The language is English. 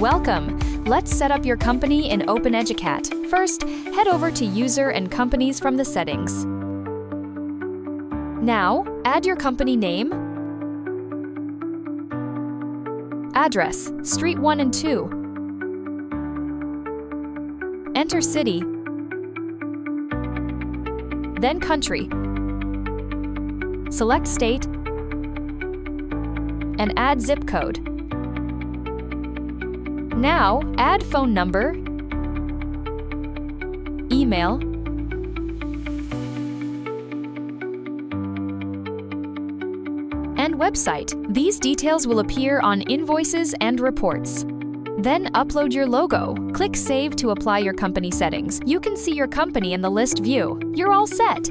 Welcome! Let's set up your company in OpenEduCat. First, head over to User and Companies from the settings. Now, add your company name, address, Street 1 and 2, enter city, then country, select state, and add zip code. Now, add phone number, email, and website. These details will appear on invoices and reports. Then upload your logo. Click Save to apply your company settings. You can see your company in the list view. You're all set!